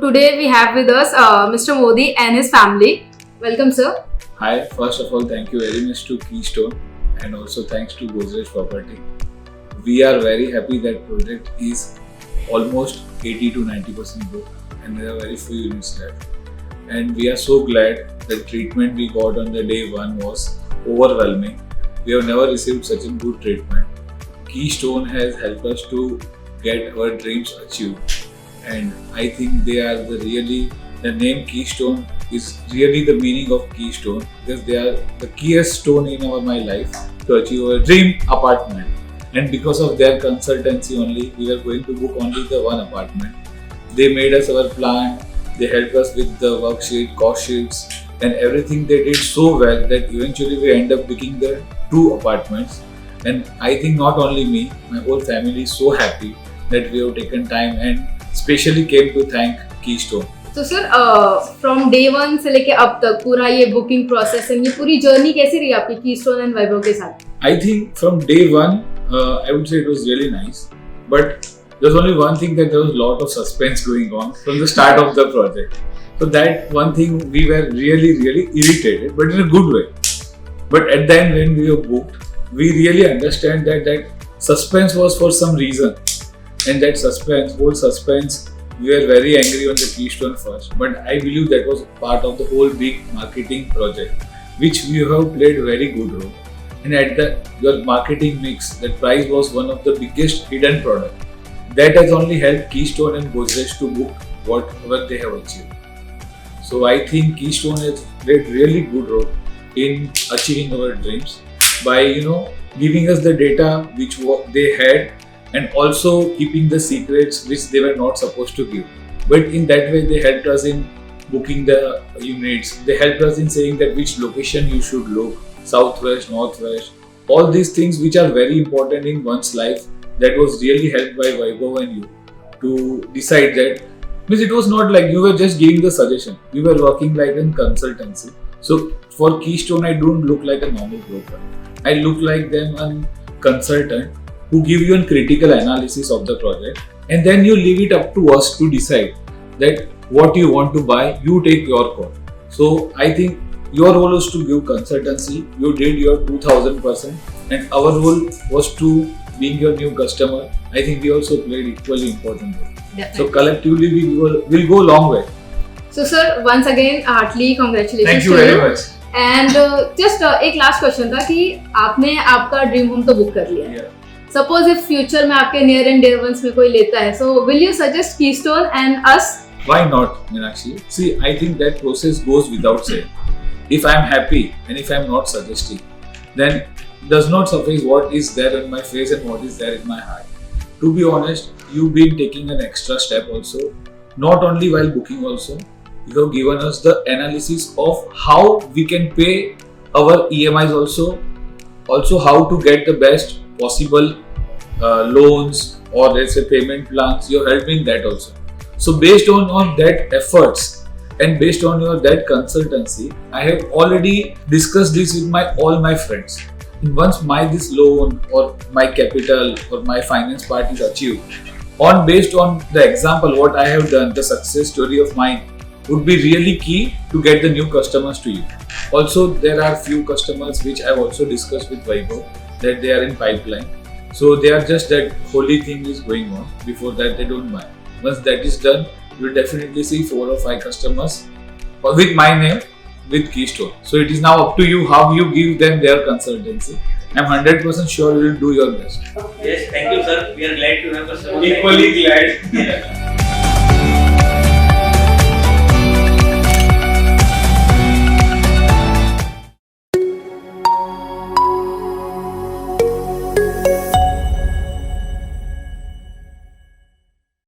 today we have with us Mr. Modi and his family. Welcome, sir. Hi, first of all, thank you very much to Keystone and also thanks to Godrej Property. We are very happy that project is almost 80 to 90% booked and there are very few units left. And we are so glad the treatment we got on the day one was overwhelming. We have never received such a good treatment. Keystone has helped us to get our dreams achieved, and I think they are the name Keystone is really the meaning of Keystone, because they are the keyest stone in my life to achieve our dream apartment. And because of their consultancy only, we were going to book only the one apartment. They made us our plan, they helped us with the worksheet, cost sheets and everything. They did so well that eventually we end up picking the two apartments. And I think not only me, my whole family is so happy that we have taken time and specially came to thank Keystone. तो sir from day one से लेके अब तक पूरा ये booking process and ये पूरी journey कैसी रही आपकी कीस्टोन एंड वैभव के साथ? I think from day one, I would say it was really nice. But there's only one thing, that there was a lot of suspense going on from the start of the project. So that one thing we were really irritated, but in a good way. But at the end when we were booked, we really understand that suspense was for some reason. And that whole suspense, we were very angry on the Keystone first. But I believe that was part of the whole big marketing project, which we have played a very good role. And at your marketing mix, that price was one of the biggest hidden product. That has only helped Keystone and Godrej to book whatever they have achieved. So I think Keystone has played really good role in achieving our dreams by giving us the data which they had, and also keeping the secrets which they were not supposed to give. But in that way, they helped us in booking the units. They helped us in saying that which location you should look, southwest, northwest, all these things which are very important in one's life. That was really helped by Vaibhav and you to decide that. Means it was not like you were just giving the suggestion. We were working like in consultancy. So for Keystone, I don't look like a normal broker. I look like them a consultant who give you a critical analysis of the project, and then you leave it up to us to decide that what you want to buy. You take your call. So I think your role was to give consultancy. You did your 2000%, and our role was to being your new customer. I think we also played equally important role. Definitely. So collectively we will go a long way. So sir, once again heartily congratulations. Thank you very much. And just एक last question था कि आपने आपका dream home तो book कर लिया है. Suppose if future में आपके नियर एंड डियर वंस में कोई लेता है, so will you suggest keystone and us? Why not, Meenakshi? See, I think that process goes without saying. If I am happy and if I am not suggesting, then does not suffice what is there in my face and what is there in my heart. To be honest, you've been taking an extra step also, not only while booking also. You have given us the analysis of how we can pay our EMIs also how to get the best possible loans, or let's say payment plans. You helped me in that also. So based on that efforts and based on that consultancy, I have already discussed this with all my friends. And once this loan or my capital or my finance part is achieved, based on the example what I have done, the success story of mine would be really key to get the new customers to you. Also, there are few customers which I have also discussed with Vaibhav that they are in pipeline. So they are just that holy thing is going on. Before that, they don't buy. Once that is done, you will definitely see 4 or 5 customers with my name with Keystone. So it is now up to you how you give them their consultancy. I am 100% sure you will do your best. Yes, thank you, sir. We are glad to have customers. Equally glad.